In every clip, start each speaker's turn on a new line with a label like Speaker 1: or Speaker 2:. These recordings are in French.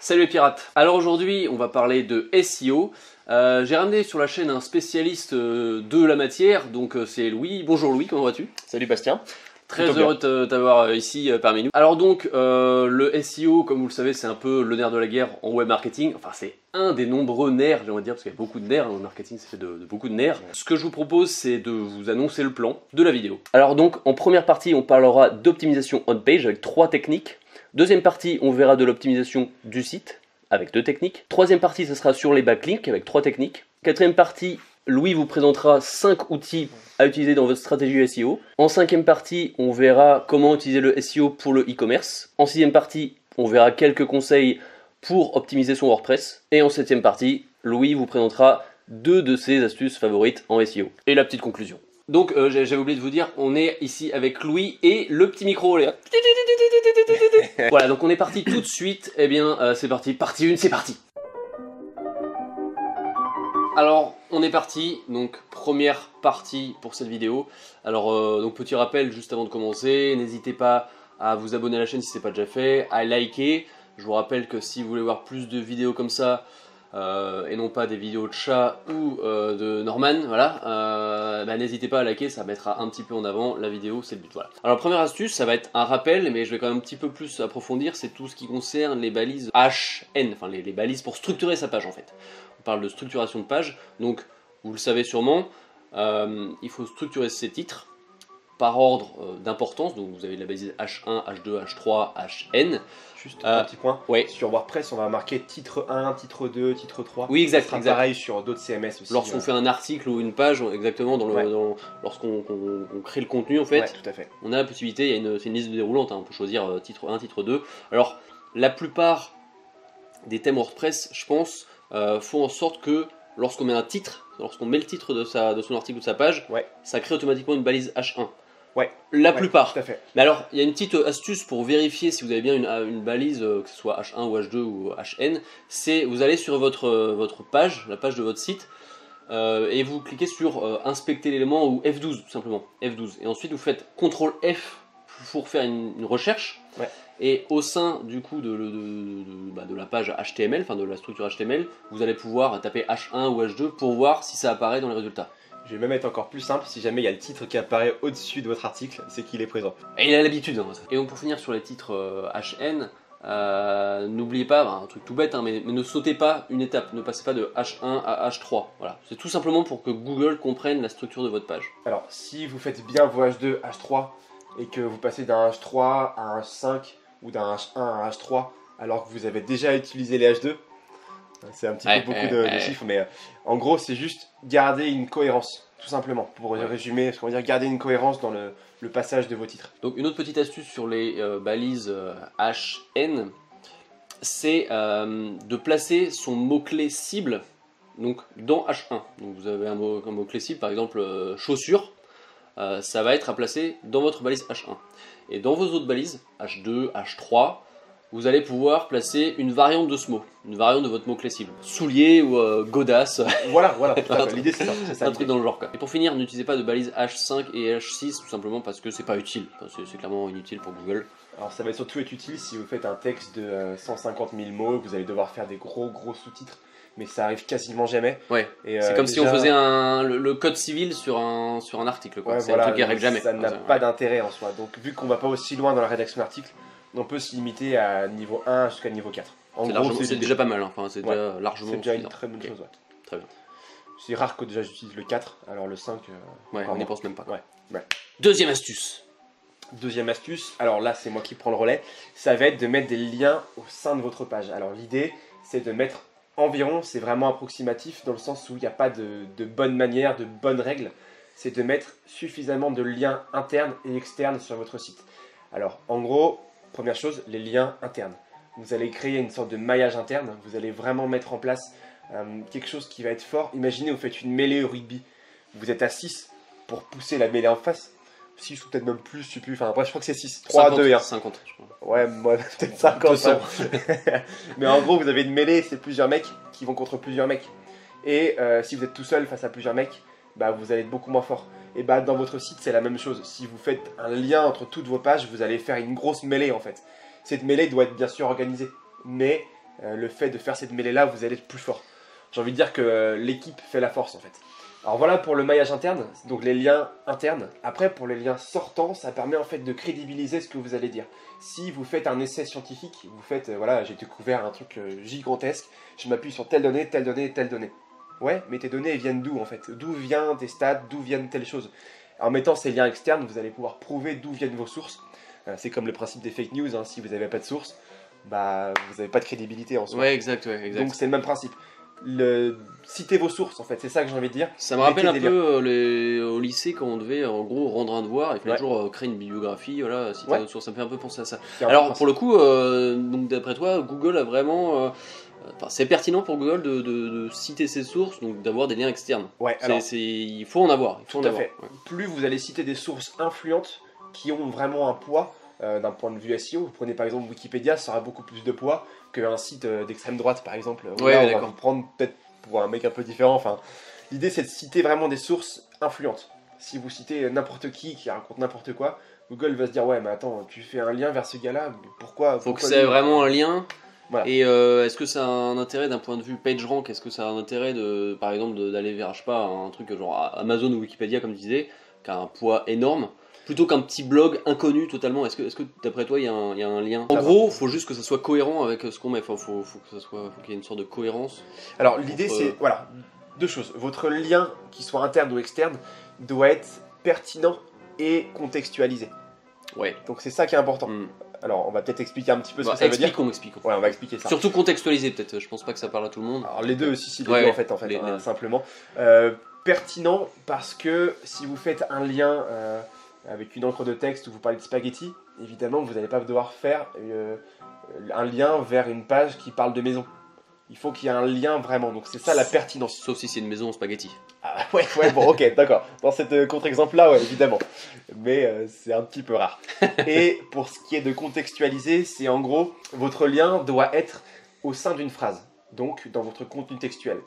Speaker 1: Salut les pirates. Alors aujourd'hui on va parler de SEO. J'ai ramené sur la chaîne un spécialiste de la matière, donc c'est Louis. Bonjour Louis, comment vas-tu?
Speaker 2: Salut Bastien.
Speaker 1: Très heureux de t'avoir ici parmi nous. Alors donc le SEO, comme vous le savez, c'est un peu le nerf de la guerre en web marketing. Enfin c'est un des nombreux nerfs, j'aimerais dire, parce qu'il y a beaucoup de nerfs, le marketing c'est fait de beaucoup de nerfs. Ce que je vous propose, c'est de vous annoncer le plan de la vidéo. Alors donc en première partie on parlera d'optimisation on-page avec 3 techniques. Deuxième partie, on verra de l'optimisation du site avec 2 techniques. Troisième partie, ce sera sur les backlinks avec 3 techniques. Quatrième partie, Louis vous présentera 5 outils à utiliser dans votre stratégie SEO. En cinquième partie, on verra comment utiliser le SEO pour le e-commerce. En sixième partie, on verra quelques conseils pour optimiser son WordPress. Et en septième partie, Louis vous présentera 2 de ses astuces favorites en SEO. Et la petite conclusion. Donc j'avais oublié de vous dire, on est ici avec Louis et le petit micro là. Voilà, donc on est parti tout de suite. Eh bien c'est parti, partie 1, c'est parti. Alors on est parti, donc première partie pour cette vidéo. Alors donc petit rappel juste avant de commencer, n'hésitez pas à vous abonner à la chaîne si ce n'est pas déjà fait, à liker. Je vous rappelle que si vous voulez voir plus de vidéos comme ça, et non pas des vidéos de chat ou de Norman, voilà, n'hésitez pas à liker, ça mettra un petit peu en avant la vidéo, c'est le but, voilà. Alors première astuce, ça va être un rappel, mais je vais quand même un petit peu plus approfondir, c'est tout ce qui concerne les balises HN, enfin les balises pour structurer sa page en fait. On parle de structuration de page, donc vous le savez sûrement, il faut structurer ses titres par ordre d'importance, donc vous avez la balise H1, H2, H3, HN.
Speaker 2: Juste un petit point,
Speaker 1: ouais.
Speaker 2: Sur WordPress on va marquer titre 1, titre 2, titre 3.
Speaker 1: Oui, exact.
Speaker 2: Ça sera pareil sur d'autres CMS aussi.
Speaker 1: Lorsqu'on fait un article ou une page, exactement, lorsqu'on crée le contenu en fait,
Speaker 2: ouais, tout à fait.
Speaker 1: On a la possibilité, c'est une liste déroulante, hein, on peut choisir titre 1, titre 2. Alors la plupart des thèmes WordPress, je pense, font en sorte que lorsqu'on met un titre, lorsqu'on met le titre de son article ou de sa page,
Speaker 2: ouais,
Speaker 1: ça crée automatiquement une balise H1.
Speaker 2: Ouais.
Speaker 1: La plupart.
Speaker 2: Tout à fait.
Speaker 1: Mais alors, il y a une petite astuce pour vérifier si vous avez bien une balise, que ce soit H1 ou H2 ou HN, c'est vous allez sur votre page, la page de votre site, et vous cliquez sur inspecter l'élément ou F12 tout simplement, F12. Et ensuite vous faites CTRL F pour faire une recherche.
Speaker 2: Ouais. Et
Speaker 1: au sein du coup de la page HTML, enfin de la structure HTML, vous allez pouvoir taper H1 ou H2 pour voir si ça apparaît dans les résultats.
Speaker 2: Je vais même être encore plus simple, si jamais il y a le titre qui apparaît au-dessus de votre article, c'est qu'il est présent.
Speaker 1: Et il a l'habitude, hein, ça. Et donc pour finir sur les titres HN, n'oubliez pas, un truc tout bête, hein, mais ne sautez pas une étape, ne passez pas de H1 à H3. Voilà. C'est tout simplement pour que Google comprenne la structure de votre page.
Speaker 2: Alors si vous faites bien vos H2, H3, et que vous passez d'un H3 à un H5 ou d'un H1 à un H3, alors que vous avez déjà utilisé les H2, c'est un petit peu beaucoup de chiffres, mais en gros c'est juste garder une cohérence, tout simplement, pour résumer, ce qu'on va dire, garder une cohérence dans le passage de vos titres.
Speaker 1: Donc une autre petite astuce sur les balises HN, c'est de placer son mot-clé cible donc, dans H1. Donc vous avez un mot-clé cible, par exemple chaussures, ça va être à placer dans votre balise H1. Et dans vos autres balises, H2, H3, vous allez pouvoir placer une variante de ce mot, une variante de votre mot-clé cible. Soulier ou godasse.
Speaker 2: Voilà, l'idée c'est ça.
Speaker 1: Un truc dans le genre. Et pour finir, n'utilisez pas de balises H5 et H6 tout simplement parce que c'est pas utile. Enfin, c'est clairement inutile pour Google.
Speaker 2: Alors ça va surtout être utile si vous faites un texte de 150 000 mots, vous allez devoir faire des gros sous-titres, mais ça arrive quasiment jamais.
Speaker 1: Ouais. C'est comme si on faisait le code civil sur un article.
Speaker 2: Ouais,
Speaker 1: c'est un truc qui arrive jamais.
Speaker 2: Ça n'a pas d'intérêt en soi. Donc vu qu'on va pas aussi loin dans la rédaction d'article, on peut se limiter à niveau 1 jusqu'à niveau 4.
Speaker 1: C'est déjà pas mal, hein. Enfin, c'est déjà largement
Speaker 2: c'est déjà une très bonne chose. Ouais.
Speaker 1: Très bien.
Speaker 2: C'est rare que déjà j'utilise le 4, alors le 5...
Speaker 1: on n'y pense même pas.
Speaker 2: Ouais.
Speaker 1: Deuxième astuce.
Speaker 2: Deuxième astuce, alors là c'est moi qui prends le relais, ça va être de mettre des liens au sein de votre page. Alors l'idée c'est de mettre environ, c'est vraiment approximatif dans le sens où il n'y a pas de bonne manière, de bonnes règles, c'est de mettre suffisamment de liens internes et externes sur votre site. Alors en gros, première chose, les liens internes. Vous allez créer une sorte de maillage interne, vous allez vraiment mettre en place quelque chose qui va être fort. Imaginez vous faites une mêlée au rugby, vous êtes à 6 pour pousser la mêlée en face. 6 ou peut-être même plus, je sais plus, enfin après je crois que c'est 6, 3,
Speaker 1: 50,
Speaker 2: 2 et 1.
Speaker 1: 50 je crois.
Speaker 2: Ouais, moi peut-être 50. Mais en gros vous avez une mêlée, c'est plusieurs mecs qui vont contre plusieurs mecs. Et si vous êtes tout seul face à plusieurs mecs, bah, vous allez être beaucoup moins fort. Et bah dans votre site c'est la même chose, si vous faites un lien entre toutes vos pages, vous allez faire une grosse mêlée en fait. Cette mêlée doit être bien sûr organisée, mais le fait de faire cette mêlée-là, vous allez être plus fort. J'ai envie de dire que l'équipe fait la force en fait. Alors voilà pour le maillage interne, donc les liens internes. Après pour les liens sortants, ça permet en fait de crédibiliser ce que vous allez dire. Si vous faites un essai scientifique, vous faites, voilà, j'ai découvert un truc gigantesque, je m'appuie sur telle donnée, telle donnée, telle donnée. Ouais, mais tes données elles viennent d'où en fait? D'où viennent tes stats, d'où viennent telles choses? En mettant ces liens externes, vous allez pouvoir prouver d'où viennent vos sources. C'est comme le principe des fake news, hein. Si vous n'avez pas de source, bah vous n'avez pas de crédibilité en soi.
Speaker 1: Ouais, exact, ouais, exact.
Speaker 2: Donc c'est le même principe. Citer vos sources en fait, c'est ça que j'ai envie de dire.
Speaker 1: Ça me rappelle un
Speaker 2: Mettez des
Speaker 1: peu au lycée quand on devait en gros rendre un devoir, il fallait
Speaker 2: Ouais.
Speaker 1: toujours créer une bibliographie, voilà, citer
Speaker 2: Ouais.
Speaker 1: notre source, ça me fait un peu penser à ça.
Speaker 2: liens.
Speaker 1: Alors pour le coup, donc d'après toi, Google a vraiment, enfin, c'est pertinent pour Google de citer ses sources, donc d'avoir des liens externes.
Speaker 2: Ouais, alors,
Speaker 1: Il faut en avoir, il faut
Speaker 2: tout
Speaker 1: en
Speaker 2: à
Speaker 1: avoir.
Speaker 2: fait.
Speaker 1: Ouais.
Speaker 2: Plus vous allez citer des sources influentes qui ont vraiment un poids d'un point de vue SEO. Vous prenez par exemple Wikipédia, ça aura beaucoup plus de poids qu'un site d'extrême droite par exemple. Où
Speaker 1: Ouais,
Speaker 2: là, on va
Speaker 1: d'accord.
Speaker 2: vous prendre peut-être pour un mec un peu différent. Enfin, l'idée c'est de citer vraiment des sources influentes. Si vous citez n'importe qui raconte n'importe quoi, Google va se dire ouais mais attends, tu fais un lien vers ce gars-là, mais pourquoi?
Speaker 1: Faut que
Speaker 2: pourquoi
Speaker 1: ça ait
Speaker 2: lui
Speaker 1: vraiment un lien.
Speaker 2: Voilà.
Speaker 1: Et est-ce que ça a un intérêt d'un point de vue PageRank? Est-ce que ça a un intérêt de, par exemple, d'aller vers, je sais pas, un truc genre Amazon ou Wikipédia comme tu disais, qui a un poids énorme, plutôt qu'un petit blog inconnu totalement? Est-ce que d'après toi il y a un lien? En gros, faut juste que ça soit cohérent avec ce qu'on met. Faut qu'il y ait une sorte de cohérence.
Speaker 2: Alors l'idée
Speaker 1: Entre-
Speaker 2: c'est, voilà, deux choses. Votre lien, qu'il soit interne ou externe, doit être pertinent et contextualisé.
Speaker 1: Ouais.
Speaker 2: Donc c'est ça qui est important.
Speaker 1: Hmm.
Speaker 2: Alors on va peut-être expliquer un petit peu ce
Speaker 1: Bah,
Speaker 2: que ça veut dire.
Speaker 1: expliquons.
Speaker 2: Ouais, on va expliquer ça.
Speaker 1: Surtout contextualiser peut-être. Je pense pas que ça parle à tout le monde.
Speaker 2: Alors les deux aussi, si les
Speaker 1: Ouais,
Speaker 2: deux
Speaker 1: ouais.
Speaker 2: en fait,
Speaker 1: Les-
Speaker 2: hein, simplement. Pertinent parce que si vous faites un lien avec une encre de texte où vous parlez de spaghetti, évidemment vous n'allez pas devoir faire un lien vers une page qui parle de maison. Il faut qu'il y ait un lien vraiment, donc c'est ça la pertinence.
Speaker 1: Sauf si c'est une maison en spaghetti.
Speaker 2: Ah, ouais, bon, ok, d'accord. Dans cette contre-exemple-là, ouais, évidemment. Mais c'est un petit peu rare. Et pour ce qui est de contextualiser, c'est en gros, votre lien doit être au sein d'une phrase, donc dans votre contenu textuel.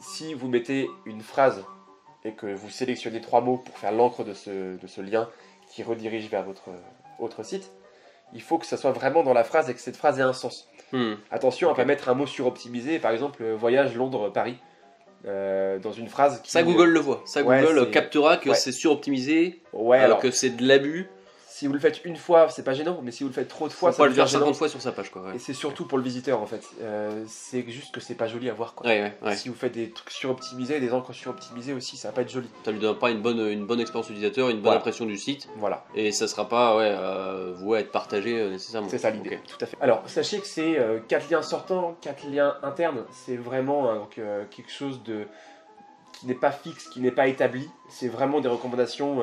Speaker 2: Si vous mettez une phrase et que vous sélectionnez 3 mots pour faire l'encre de ce lien qui redirige vers votre autre site, il faut que ça soit vraiment dans la phrase et que cette phrase ait un sens. Attention à
Speaker 1: Ok.
Speaker 2: pas mettre un mot suroptimisé, par exemple voyage Londres-Paris, dans une phrase qui...
Speaker 1: Ça, Google le voit. Ça,
Speaker 2: Ouais,
Speaker 1: Google
Speaker 2: c'est-
Speaker 1: captera que
Speaker 2: ouais.
Speaker 1: c'est suroptimisé,
Speaker 2: Ouais, alors,
Speaker 1: que c'est de l'abus.
Speaker 2: si vous le faites une fois, c'est pas gênant, mais si vous le faites trop de fois,
Speaker 1: Faut
Speaker 2: ça
Speaker 1: pas le
Speaker 2: devient
Speaker 1: faire
Speaker 2: gênant.
Speaker 1: 50 fois sur sa page, quoi. Ouais,
Speaker 2: Et c'est surtout pour le visiteur, en fait. C'est juste que c'est pas joli à voir, quoi.
Speaker 1: ouais.
Speaker 2: Si vous faites des trucs suroptimisés, des encres suroptimisées aussi, ça va pas être joli.
Speaker 1: Ça lui donne pas une bonne expérience utilisateur, une bonne
Speaker 2: Voilà.
Speaker 1: impression du site,
Speaker 2: Voilà,
Speaker 1: et ça sera pas voué à être partagé nécessairement.
Speaker 2: c'est ça l'idée,
Speaker 1: Ok.
Speaker 2: tout à fait. Alors, sachez que c'est 4 liens sortants, 4 liens internes, c'est vraiment quelque chose qui n'est pas fixe, qui n'est pas établi. C'est vraiment des recommandations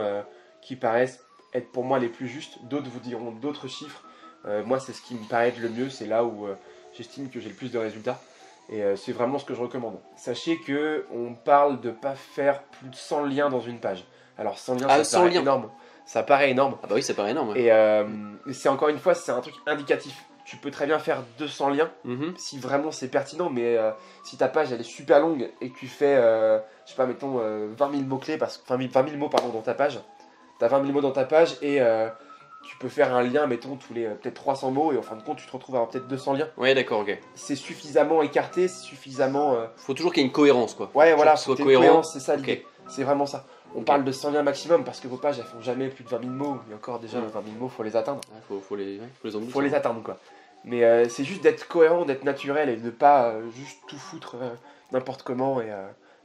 Speaker 2: qui paraissent être pour moi les plus justes. D'autres vous diront d'autres chiffres. Moi, c'est ce qui me paraît être le mieux, c'est là où j'estime que j'ai le plus de résultats. Et c'est vraiment ce que je recommande. Sachez que on parle de pas faire plus de 100 liens dans une page. Alors 100 liens,
Speaker 1: Ah,
Speaker 2: ça
Speaker 1: 100
Speaker 2: paraît
Speaker 1: liens.
Speaker 2: énorme. Ça paraît énorme.
Speaker 1: Ah bah oui, ça paraît énorme. Ouais.
Speaker 2: Et c'est encore une fois, c'est un truc indicatif. Tu peux très bien faire 200 liens
Speaker 1: Mhm.
Speaker 2: si vraiment c'est pertinent, mais si ta page elle est super longue et que tu fais, je sais pas, mettons 20 000 mots-clés, enfin 20 000 mots pardon, dans ta page, tu as 20 000 mots dans ta page et tu peux faire un lien, mettons, tous les peut-être 300 mots et en fin de compte tu te retrouves à avoir peut-être 200 liens.
Speaker 1: Ouais, d'accord, ok.
Speaker 2: C'est suffisamment écarté, c'est suffisamment.
Speaker 1: Faut toujours qu'il y ait une cohérence, quoi.
Speaker 2: Ouais,
Speaker 1: Faut
Speaker 2: voilà,
Speaker 1: que ce soit
Speaker 2: faut
Speaker 1: cohérent.
Speaker 2: cohérence, c'est ça
Speaker 1: Ok.
Speaker 2: l'idée. C'est vraiment ça. On
Speaker 1: Ok.
Speaker 2: parle de 100 liens maximum parce que vos pages elles font jamais plus de 20 000 mots. Et encore déjà, 20 000 mots, faut les atteindre.
Speaker 1: Ouais, faut les emboutir.
Speaker 2: Faut les atteindre quoi. Mais c'est juste d'être cohérent, d'être naturel et de pas juste tout foutre n'importe comment et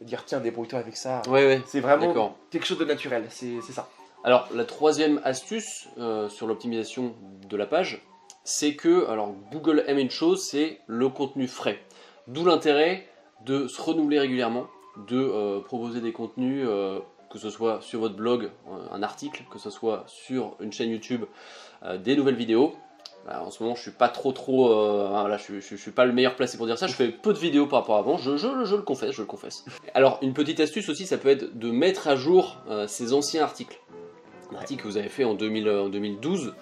Speaker 2: dire tiens débrouille-toi avec ça.
Speaker 1: Ouais,
Speaker 2: C'est vraiment
Speaker 1: d'accord.
Speaker 2: quelque chose de naturel, c'est ça.
Speaker 1: Alors, la troisième astuce sur l'optimisation de la page, c'est que, alors Google aime une chose, c'est le contenu frais. D'où l'intérêt de se renouveler régulièrement, de proposer des contenus, que ce soit sur votre blog, un article, que ce soit sur une chaîne YouTube, des nouvelles vidéos. Là, en ce moment, je suis pas trop, là, je suis pas le meilleur placé pour dire ça. Je fais peu de vidéos par rapport à avant. Je le confesse. Alors, une petite astuce aussi, ça peut être de mettre à jour ces anciens articles. Un article que vous avez fait en 2012,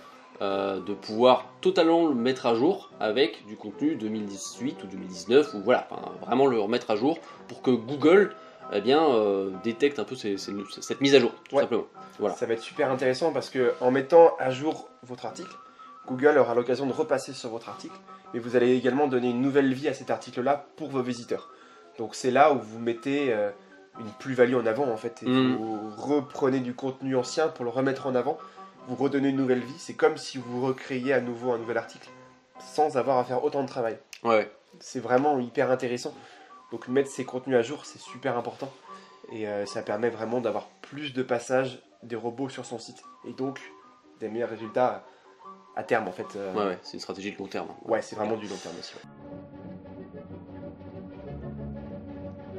Speaker 1: de pouvoir totalement le mettre à jour avec du contenu 2018 ou 2019 ou voilà, enfin, vraiment le remettre à jour pour que Google détecte un peu cette mise à jour, tout
Speaker 2: Ouais.
Speaker 1: simplement. Voilà.
Speaker 2: Ça va être super intéressant parce que en mettant à jour votre article, Google aura l'occasion de repasser sur votre article, mais vous allez également donner une nouvelle vie à cet article-là pour vos visiteurs. Donc c'est là où vous mettez une plus-value en avant en fait, et vous reprenez du contenu ancien pour le remettre en avant, vous redonnez une nouvelle vie, c'est comme si vous recréiez à nouveau un nouvel article, sans avoir à faire autant de travail.
Speaker 1: Ouais.
Speaker 2: C'est vraiment hyper intéressant. Donc mettre ces contenus à jour, c'est super important. Et ça permet vraiment d'avoir plus de passages des robots sur son site. Et donc des meilleurs résultats à terme en fait.
Speaker 1: Ouais, c'est une stratégie de long terme.
Speaker 2: Ouais, c'est vraiment du long terme aussi. Ouais.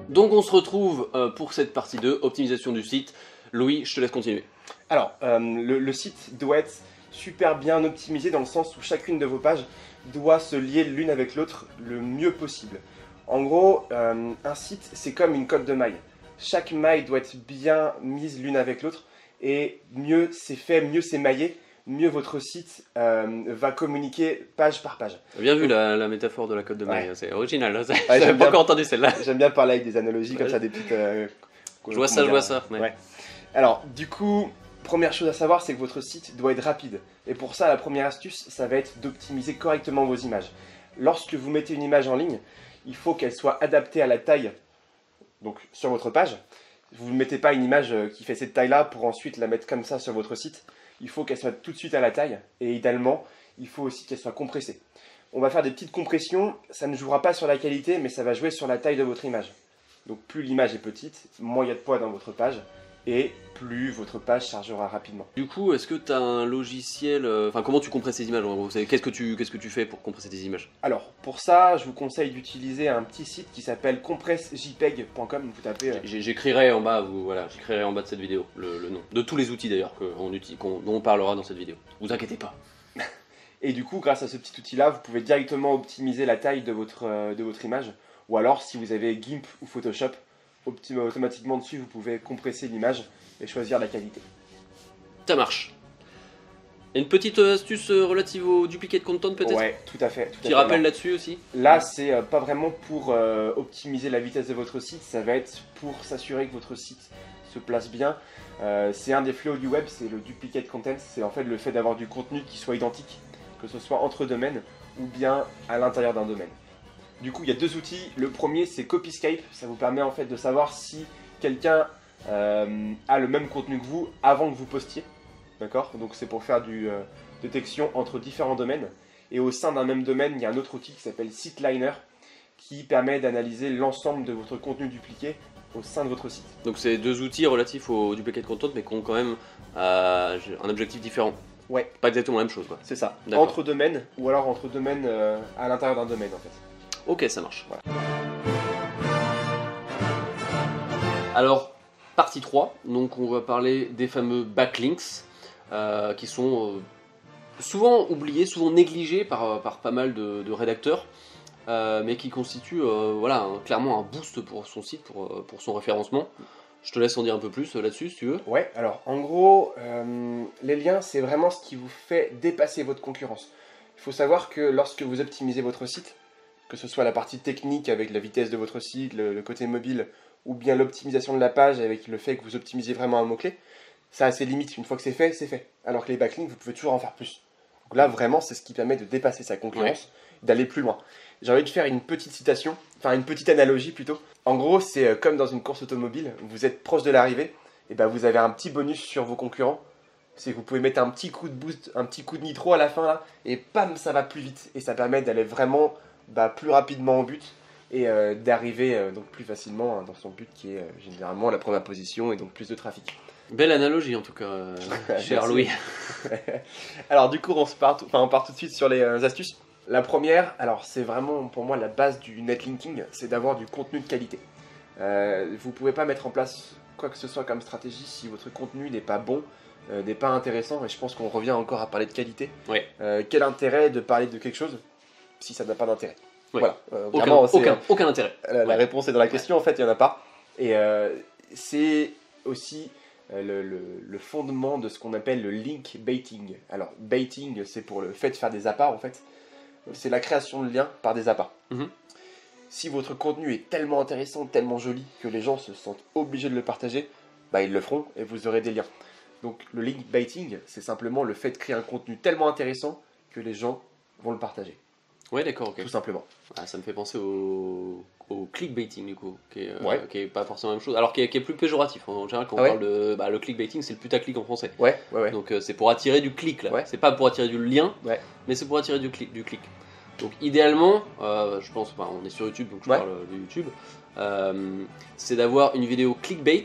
Speaker 1: Donc on se retrouve pour cette partie 2, optimisation du site. Louis, je te laisse continuer.
Speaker 2: Alors, le site doit être super bien optimisé dans le sens où chacune de vos pages doit se lier l'une avec l'autre le mieux possible. En gros, un site, c'est comme une cotte de mailles. Chaque maille doit être bien mise l'une avec l'autre et mieux c'est fait, mieux c'est maillé, mieux votre site va communiquer page par page.
Speaker 1: Bien vu la métaphore de la cotte de maille, c'est original.
Speaker 2: Ouais,
Speaker 1: J'avais pas encore entendu celle-là.
Speaker 2: J'aime bien parler avec des analogies comme ça, des petites...
Speaker 1: je vois ça.
Speaker 2: Ouais. Alors, du coup, première chose à savoir, c'est que votre site doit être rapide. Et pour ça, la première astuce, ça va être d'optimiser correctement vos images. Lorsque vous mettez une image en ligne, il faut qu'elle soit adaptée à la taille, donc sur votre page. Vous ne mettez pas une image qui fait cette taille-là pour ensuite la mettre comme ça sur votre site. Il faut qu'elle soit tout de suite à la taille. Et idéalement, il faut aussi qu'elle soit compressée. On va faire des petites compressions. Ça ne jouera pas sur la qualité, mais ça va jouer sur la taille de votre image. Donc plus l'image est petite, moins il y a de poids dans votre page. Et plus votre page chargera rapidement.
Speaker 1: Du coup, est-ce que tu as un logiciel... Enfin, comment tu compresses ces images en gros? Qu'est-ce que tu fais pour compresser tes images?
Speaker 2: Alors, pour ça, je vous conseille d'utiliser un petit site qui s'appelle compressjpeg.com. Vous tapez...
Speaker 1: J'écrirai en bas, j'écrirai en bas de cette vidéo le nom. De tous les outils d'ailleurs dont on parlera dans cette vidéo. Vous inquiétez pas.
Speaker 2: Et du coup, grâce à ce petit outil-là, vous pouvez directement optimiser la taille de votre image. Ou alors, si vous avez GIMP ou Photoshop, automatiquement dessus, vous pouvez compresser l'image et choisir la qualité.
Speaker 1: Ça marche. Une petite astuce relative au duplicate content peut-être?
Speaker 2: Ouais, tout à fait.
Speaker 1: Petit rappel là-dessus aussi?
Speaker 2: Là, c'est pas vraiment pour optimiser la vitesse de votre site, ça va être pour s'assurer que votre site se place bien. C'est un des fléaux du web, c'est le duplicate content, c'est en fait le fait d'avoir du contenu qui soit identique, que ce soit entre domaines ou bien à l'intérieur d'un domaine. Du coup, il y a deux outils. Le premier, c'est Copyscape. Ça vous permet en fait de savoir si quelqu'un a le même contenu que vous avant que vous postiez. D'accord? Donc c'est pour faire du détection entre différents domaines. Et au sein d'un même domaine, il y a un autre outil qui s'appelle SiteLiner qui permet d'analyser l'ensemble de votre contenu dupliqué au sein de votre site.
Speaker 1: Donc c'est deux outils relatifs au duplicate content mais qui ont quand même un objectif différent.
Speaker 2: Ouais.
Speaker 1: Pas exactement la même chose quoi.
Speaker 2: C'est ça. Entre domaines ou alors entre domaines à l'intérieur d'un domaine en fait.
Speaker 1: Ok, ça marche.
Speaker 2: Voilà.
Speaker 1: Alors, partie 3, donc on va parler des fameux backlinks qui sont souvent oubliés, souvent négligés par pas mal de rédacteurs, mais qui constituent clairement un boost pour son site, pour son référencement. Je te laisse en dire un peu plus là-dessus si tu veux.
Speaker 2: Ouais, alors en gros, les liens c'est vraiment ce qui vous fait dépasser votre concurrence. Il faut savoir que lorsque vous optimisez votre site, que ce soit la partie technique avec la vitesse de votre site, le côté mobile, ou bien l'optimisation de la page avec le fait que vous optimisez vraiment un mot-clé, ça a ses limites. Une fois que c'est fait, c'est fait. Alors que les backlinks, vous pouvez toujours en faire plus. Donc là, vraiment, c'est ce qui permet de dépasser sa concurrence, d'aller plus loin. J'ai envie de faire une petite citation, enfin une petite analogie plutôt. En gros, c'est comme dans une course automobile, vous êtes proche de l'arrivée, et ben vous avez un petit bonus sur vos concurrents. C'est que vous pouvez mettre un petit coup de boost, un petit coup de nitro à la fin là, et pam, ça va plus vite. Et ça permet d'aller vraiment plus rapidement au but et d'arriver donc plus facilement dans son but qui est généralement la première position et donc plus de trafic.
Speaker 1: Belle analogie en tout cas, cher Louis.
Speaker 2: Alors du coup on part tout de suite sur les astuces. La première, alors c'est vraiment pour moi la base du netlinking, c'est d'avoir du contenu de qualité. Vous pouvez pas mettre en place quoi que ce soit comme stratégie si votre contenu n'est pas bon, n'est pas intéressant, et je pense qu'on revient encore à parler de qualité.
Speaker 1: Ouais.
Speaker 2: Quel intérêt de parler de quelque chose si ça n'a pas d'intérêt?
Speaker 1: Oui.
Speaker 2: Voilà.
Speaker 1: Aucun intérêt.
Speaker 2: La réponse est dans la question, en fait, il n'y en a pas. Et c'est aussi le fondement de ce qu'on appelle le link baiting. Alors, baiting, c'est pour le fait de faire des appâts, en fait. C'est la création de liens par des appâts. Si votre contenu est tellement intéressant, tellement joli, que les gens se sentent obligés de le partager, ils le feront et vous aurez des liens. Donc, le link baiting, c'est simplement le fait de créer un contenu tellement intéressant que que les gens vont le partager,
Speaker 1: Ouais, d'accord, ok.
Speaker 2: tout simplement.
Speaker 1: Ah, ça me fait penser au clickbaiting du coup,
Speaker 2: Ouais.
Speaker 1: qui est pas forcément la même chose, alors qui est plus péjoratif en général quand
Speaker 2: Ah
Speaker 1: on
Speaker 2: ouais
Speaker 1: parle de. Bah, le clickbaiting, c'est le putaclic en français.
Speaker 2: Ouais, ouais, ouais.
Speaker 1: Donc c'est pour attirer du clic là.
Speaker 2: Ouais.
Speaker 1: C'est pas pour attirer du lien,
Speaker 2: Ouais.
Speaker 1: mais c'est pour attirer du clic. Donc idéalement, je pense, enfin, on est sur YouTube, donc je
Speaker 2: Ouais.
Speaker 1: parle de YouTube, c'est d'avoir une vidéo clickbait,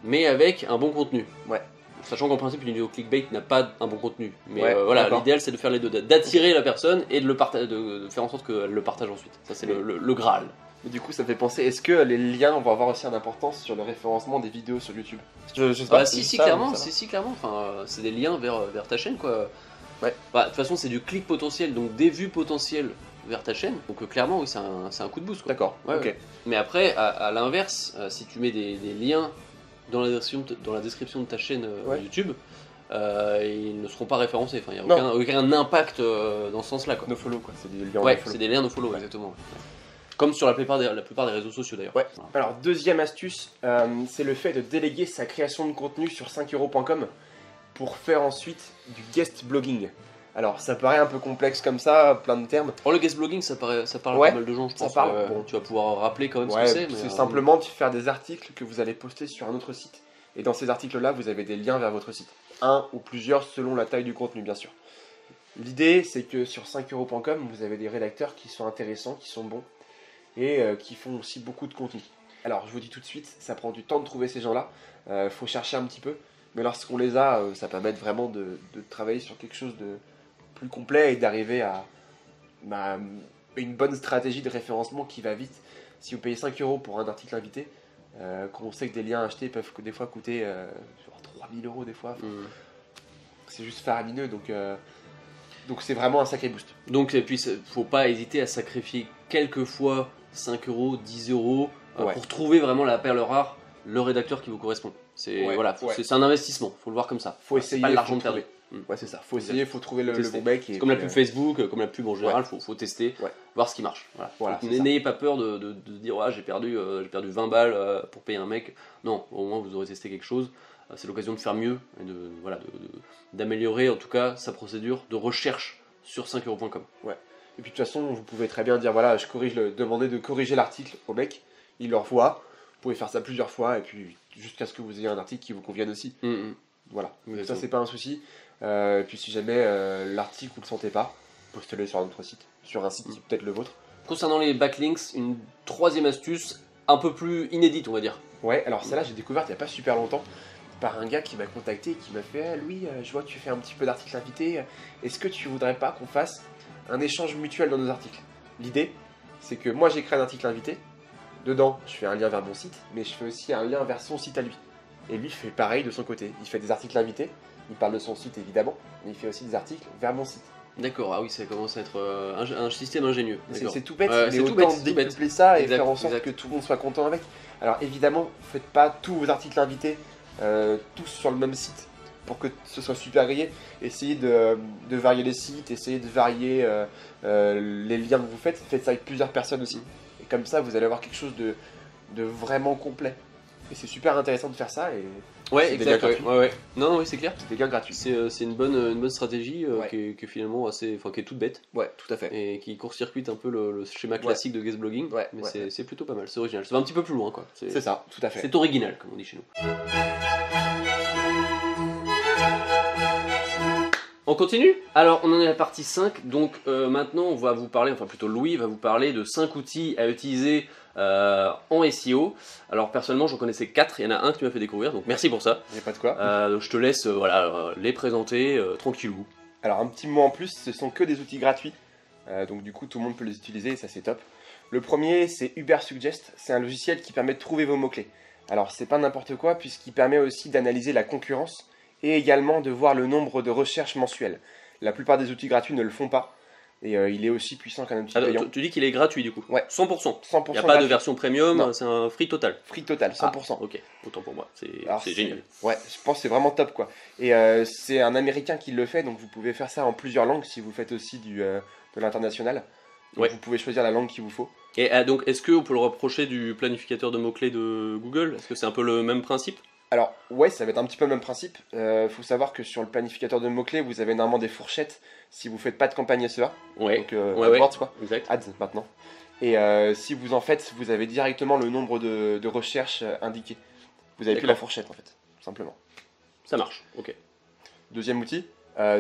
Speaker 1: mais avec un bon contenu.
Speaker 2: Ouais.
Speaker 1: Sachant qu'en principe, une vidéo clickbait n'a pas un bon contenu. Mais
Speaker 2: Ouais,
Speaker 1: voilà,
Speaker 2: d'accord.
Speaker 1: l'idéal c'est de faire les deux, d'attirer la personne et de, de faire en sorte qu'elle le partage ensuite. Ça c'est le Graal.
Speaker 2: Mais du coup, ça me fait penser, est-ce que les liens vont avoir aussi une importance sur le référencement des vidéos sur YouTube? Je sais pas.
Speaker 1: Ah si, clairement, clairement. Enfin, c'est des liens vers ta chaîne quoi.
Speaker 2: Ouais.
Speaker 1: Bah, de toute façon, c'est du clic potentiel, donc des vues potentielles vers ta chaîne. Donc clairement, oui, c'est un coup de boost quoi.
Speaker 2: D'accord,
Speaker 1: Ouais,
Speaker 2: ok.
Speaker 1: ouais. Mais après, à l'inverse, si tu mets des liens dans la description de ta chaîne
Speaker 2: Ouais.
Speaker 1: YouTube, ils ne seront pas référencés. Enfin, il n'y
Speaker 2: Non.
Speaker 1: a aucun impact dans ce sens-là quoi.
Speaker 2: No follow quoi, c'est des liens
Speaker 1: Ouais,
Speaker 2: no follow.
Speaker 1: c'est des liens no follow,
Speaker 2: Ouais.
Speaker 1: exactement. Ouais. Comme sur la plupart des réseaux sociaux d'ailleurs.
Speaker 2: Ouais.
Speaker 1: Voilà.
Speaker 2: Alors, deuxième astuce, c'est le fait de déléguer sa création de contenu sur 5euros.com pour faire ensuite du guest blogging. Alors, ça paraît un peu complexe comme ça, plein de termes.
Speaker 1: Oh, le guest blogging, ça parle
Speaker 2: Ouais,
Speaker 1: pas mal de gens, je
Speaker 2: ça
Speaker 1: pense.
Speaker 2: parle, bon.
Speaker 1: Tu vas pouvoir rappeler quand même
Speaker 2: Ouais,
Speaker 1: ce que c'est.
Speaker 2: c'est
Speaker 1: mais,
Speaker 2: simplement de faire des articles que vous allez poster sur un autre site. Et dans ces articles-là, vous avez des liens vers votre site. Un ou plusieurs selon la taille du contenu, bien sûr. L'idée, c'est que sur 5euros.com, vous avez des rédacteurs qui sont intéressants, qui sont bons, et qui font aussi beaucoup de contenu. Alors, je vous dis tout de suite, ça prend du temps de trouver ces gens-là. Faut chercher un petit peu. Mais lorsqu'on les a, ça permet vraiment de travailler sur quelque chose de plus complet et d'arriver à une bonne stratégie de référencement qui va vite. Si vous payez 5 euros pour un article invité, quand on sait que des liens achetés peuvent des fois coûter genre 3000 euros des fois, c'est juste faramineux. Donc c'est vraiment un sacré boost.
Speaker 1: Donc, et puis, faut pas hésiter à sacrifier quelques fois 5 euros, 10 euros
Speaker 2: Ouais.
Speaker 1: pour trouver vraiment la perle rare, le rédacteur qui vous correspond. C'est
Speaker 2: Ouais,
Speaker 1: voilà,
Speaker 2: ouais.
Speaker 1: c'est un investissement, faut le voir comme ça.
Speaker 2: Faut
Speaker 1: Voilà,
Speaker 2: essayer,
Speaker 1: c'est pas de
Speaker 2: faut
Speaker 1: l'argent
Speaker 2: trouver.
Speaker 1: perdu.
Speaker 2: Ouais, c'est ça. Faut essayer, faut trouver le
Speaker 1: Tester.
Speaker 2: bon mec.
Speaker 1: C'est comme la pub Facebook, comme la pub en général, faut tester,
Speaker 2: Ouais.
Speaker 1: voir ce qui marche.
Speaker 2: Voilà,
Speaker 1: Donc,
Speaker 2: c'est ça.
Speaker 1: n'ayez pas peur de dire j'ai perdu 20 balles pour payer un mec. Non, au moins vous aurez testé quelque chose. C'est l'occasion de faire mieux et d'améliorer en tout cas sa procédure de recherche sur 5euros.com.
Speaker 2: Et puis de toute façon, vous pouvez très bien dire voilà, demander de corriger l'article au mec, il le revoit. Vous pouvez faire ça plusieurs fois et puis jusqu'à ce que vous ayez un article qui vous convienne aussi. Voilà,
Speaker 1: Exactement.
Speaker 2: ça c'est pas un souci. Et puis si jamais l'article vous le sentez pas, postez-le sur un autre site, sur un site qui est peut-être le vôtre.
Speaker 1: Concernant les backlinks, une troisième astuce un peu plus inédite, on va dire.
Speaker 2: Ouais, alors celle-là j'ai découvert il y a pas super longtemps par un gars qui m'a contacté et qui m'a fait ah, Louis, je vois que tu fais un petit peu d'articles invités, est-ce que tu voudrais pas qu'on fasse un échange mutuel dans nos articles? L'idée, c'est que moi j'écris un article invité, dedans je fais un lien vers mon site, mais je fais aussi un lien vers son site à lui. Et lui fait pareil de son côté, il fait des articles invités, il parle de son site évidemment, mais il fait aussi des articles vers mon site.
Speaker 1: D'accord, ah oui, ça commence à être un système ingénieux.
Speaker 2: C'est tout bête,
Speaker 1: Ouais,
Speaker 2: mais
Speaker 1: c'est tout
Speaker 2: autant
Speaker 1: bête, c'est tout bête.
Speaker 2: décupler ça et
Speaker 1: Exact,
Speaker 2: faire en sorte
Speaker 1: exact.
Speaker 2: que tout le monde soit content avec. Alors évidemment, faites pas tous vos articles invités tous sur le même site pour que ce soit super grillé. Essayez de varier les sites, essayez de varier les liens que vous faites. Faites ça avec plusieurs personnes aussi. Et comme ça, vous allez avoir quelque chose de vraiment complet. Et c'est super intéressant de faire ça et
Speaker 1: Ouais,
Speaker 2: c'est des gains
Speaker 1: exact.
Speaker 2: gratuits.
Speaker 1: Ouais. Non, oui, c'est clair.
Speaker 2: C'est des gains gratuits.
Speaker 1: C'est une bonne stratégie
Speaker 2: Ouais.
Speaker 1: qui est finalement assez, enfin qui est toute bête
Speaker 2: Ouais, tout à fait.
Speaker 1: et qui court-circuite un peu le schéma classique de guest blogging.
Speaker 2: Ouais,
Speaker 1: Mais
Speaker 2: ouais.
Speaker 1: c'est plutôt pas mal, c'est original. Ça va un petit peu plus loin quoi.
Speaker 2: C'est ça, tout à fait.
Speaker 1: C'est original comme on dit chez nous. On continue? Alors on en est à la partie 5, donc maintenant on va vous parler, enfin plutôt Louis va vous parler de 5 outils à utiliser en SEO. Alors personnellement j'en connaissais 4, il y en a un que tu m'as fait découvrir, donc merci pour ça.
Speaker 2: Il n'y a pas de quoi.
Speaker 1: Donc je te laisse les présenter tranquillou.
Speaker 2: Alors un petit mot en plus, ce sont que des outils gratuits, donc du coup tout le monde peut les utiliser et ça c'est top. Le premier c'est Ubersuggest, c'est un logiciel qui permet de trouver vos mots-clés. Alors c'est pas n'importe quoi puisqu'il permet aussi d'analyser la concurrence et également de voir le nombre de recherches mensuelles. La plupart des outils gratuits ne le font pas et il est aussi puissant qu'un outil payant.
Speaker 1: Tu dis qu'il est gratuit du coup?
Speaker 2: Ouais.
Speaker 1: 100%.
Speaker 2: 100%
Speaker 1: Il n'y a pas
Speaker 2: gratuit.
Speaker 1: de version premium,
Speaker 2: Non.
Speaker 1: c'est un free total.
Speaker 2: Free total, 100%.
Speaker 1: Ah, ok, autant pour moi,
Speaker 2: Alors,
Speaker 1: c'est génial.
Speaker 2: Ouais, je pense que c'est vraiment top quoi. Et c'est un américain qui le fait, donc vous pouvez faire ça en plusieurs langues si vous faites aussi de l'international. Donc,
Speaker 1: Ouais.
Speaker 2: vous pouvez choisir la langue qu'il vous faut.
Speaker 1: Et donc est-ce qu'on peut le reprocher du planificateur de mots-clés de Google? Est-ce que c'est un peu le même principe?
Speaker 2: Alors, ouais, ça va être un petit peu le même principe. Faut savoir que sur le planificateur de mots-clés, vous avez normalement des fourchettes si vous faites pas de campagne SEA.
Speaker 1: Ouais,
Speaker 2: Donc,
Speaker 1: ouais,
Speaker 2: AdWords, quoi.
Speaker 1: exact.
Speaker 2: Ads maintenant. Et si vous en faites, vous avez directement le nombre de recherches indiqué. Vous avez plus la
Speaker 1: D'accord.
Speaker 2: fourchette, en fait, tout simplement.
Speaker 1: Ça marche, ok.
Speaker 2: Deuxième outil,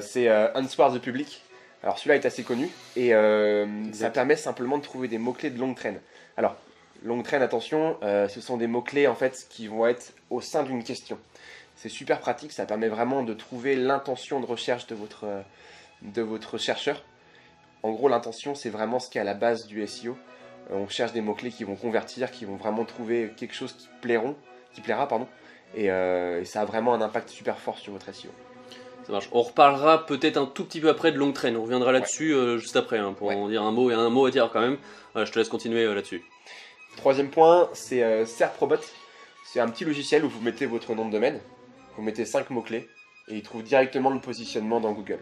Speaker 2: c'est Answer the Public. Alors celui-là est assez connu et ça permet simplement de trouver des mots-clés de longue traîne. Alors, longue traîne, attention, ce sont des mots-clés en fait qui vont être au sein d'une question. C'est super pratique, ça permet vraiment de trouver l'intention de recherche de votre chercheur. En gros, l'intention, c'est vraiment ce qui est à la base du SEO. On cherche des mots-clés qui vont convertir, qui vont vraiment trouver quelque chose qui plaira, pardon. Et ça a vraiment un impact super fort sur votre SEO.
Speaker 1: Ça marche. On reparlera peut-être un tout petit peu après de longue traîne. On reviendra là-dessus juste après, hein, pour en dire un mot. Il y a un mot à dire quand même. Voilà, je te laisse continuer là-dessus.
Speaker 2: Troisième point, c'est SERProbot. C'est un petit logiciel où vous mettez votre nom de domaine, vous mettez 5 mots-clés, et il trouve directement le positionnement dans Google.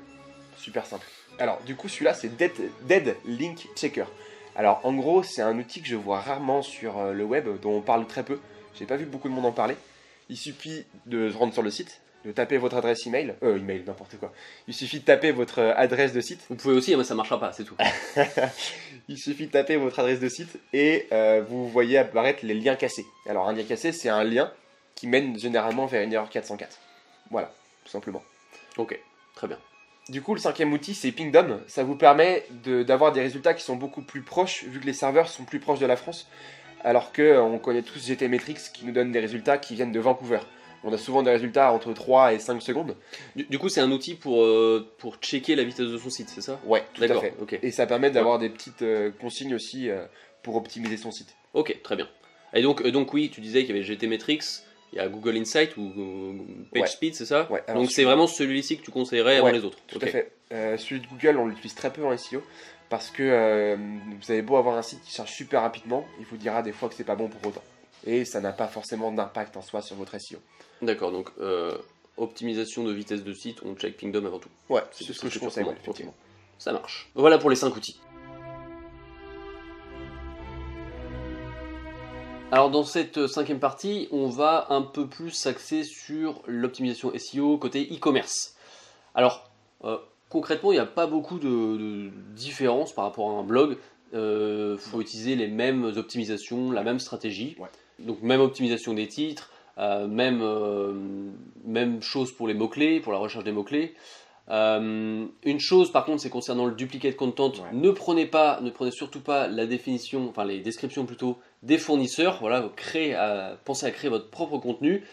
Speaker 2: Super simple. Alors, du coup, celui-là, c'est Dead Link Checker. Alors, en gros, c'est un outil que je vois rarement sur le web, dont on parle très peu. J'ai pas vu beaucoup de monde en parler. Il suffit de se rendre sur le site, de taper votre adresse email, n'importe quoi. Il suffit de taper votre adresse de site.
Speaker 1: Vous pouvez aussi, mais ça marchera pas, c'est tout.
Speaker 2: Il suffit de taper votre adresse de site et vous voyez apparaître les liens cassés. Alors un lien cassé, c'est un lien qui mène généralement vers une erreur 404. Voilà, tout simplement.
Speaker 1: Ok, très bien.
Speaker 2: Du coup, le cinquième outil, c'est Pingdom. Ça vous permet d'avoir des résultats qui sont beaucoup plus proches, vu que les serveurs sont plus proches de la France, alors qu'on connaît tous GTmetrix qui nous donne des résultats qui viennent de Vancouver. On a souvent des résultats entre 3 et 5 secondes.
Speaker 1: Du coup, c'est un outil pour checker la vitesse de son site, c'est ça?
Speaker 2: Ouais, tout à
Speaker 1: D'accord,
Speaker 2: fait.
Speaker 1: ok.
Speaker 2: Et ça permet d'avoir des petites consignes aussi pour optimiser son site.
Speaker 1: Ok, très bien. Et donc oui, tu disais qu'il y avait GTmetrix, il y a Google Insight ou PageSpeed, c'est ça?
Speaker 2: Ouais, alors
Speaker 1: donc c'est vraiment celui-ci que tu conseillerais avant les autres.
Speaker 2: Tout
Speaker 1: Ok.
Speaker 2: à fait. Celui de Google, on l'utilise très peu en SEO parce que vous avez beau avoir un site qui charge super rapidement, il vous dira des fois que c'est pas bon pour autant. Et ça n'a pas forcément d'impact en soi sur votre SEO.
Speaker 1: D'accord, donc optimisation de vitesse de site, on check Pingdom avant tout.
Speaker 2: Ouais,
Speaker 1: C'est
Speaker 2: c'est
Speaker 1: ce
Speaker 2: ce que
Speaker 1: que
Speaker 2: je
Speaker 1: tu
Speaker 2: conseille,
Speaker 1: recommandes.
Speaker 2: effectivement.
Speaker 1: Ça marche. Voilà pour les 5 outils. Alors dans cette cinquième partie, on va un peu plus s'axer sur l'optimisation SEO côté e-commerce. Alors concrètement, il n'y a pas beaucoup de différence par rapport à un blog. Faut utiliser les mêmes optimisations, la même stratégie.
Speaker 2: Ouais.
Speaker 1: Donc même optimisation des titres, même chose pour les mots-clés, pour la recherche des mots-clés. Une chose par contre, c'est concernant le duplicate content, ne prenez surtout pas la définition, enfin les descriptions plutôt des fournisseurs. Voilà, pensez à créer votre propre contenu.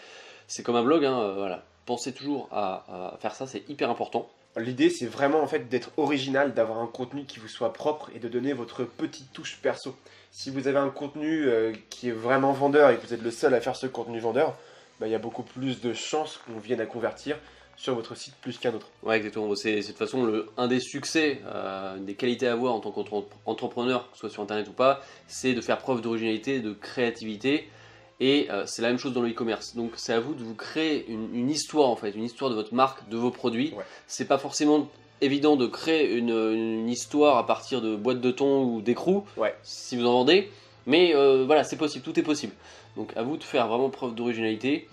Speaker 1: C'est comme un blog, hein, voilà. Pensez toujours à faire ça, c'est hyper important.
Speaker 2: L'idée, c'est vraiment en fait d'être original, d'avoir un contenu qui vous soit propre et de donner votre petite touche perso. Si vous avez un contenu qui est vraiment vendeur et que vous êtes le seul à faire ce contenu vendeur, il y a beaucoup plus de chances qu'on vienne à convertir sur votre site plus qu'un autre.
Speaker 1: Ouais, exactement. C'est de toute façon un des succès, des qualités à avoir en tant qu'entrepreneur, que ce soit sur internet ou pas, c'est de faire preuve d'originalité, de créativité. Et c'est la même chose dans le e-commerce. Donc c'est à vous de vous créer une histoire en fait, une histoire de votre marque, de vos produits.
Speaker 2: Ouais.
Speaker 1: C'est pas forcément évident de créer une histoire à partir de boîtes de thon ou d'écrous, si vous en vendez. Mais voilà, c'est possible, tout est possible. Donc à vous de faire vraiment preuve d'originalité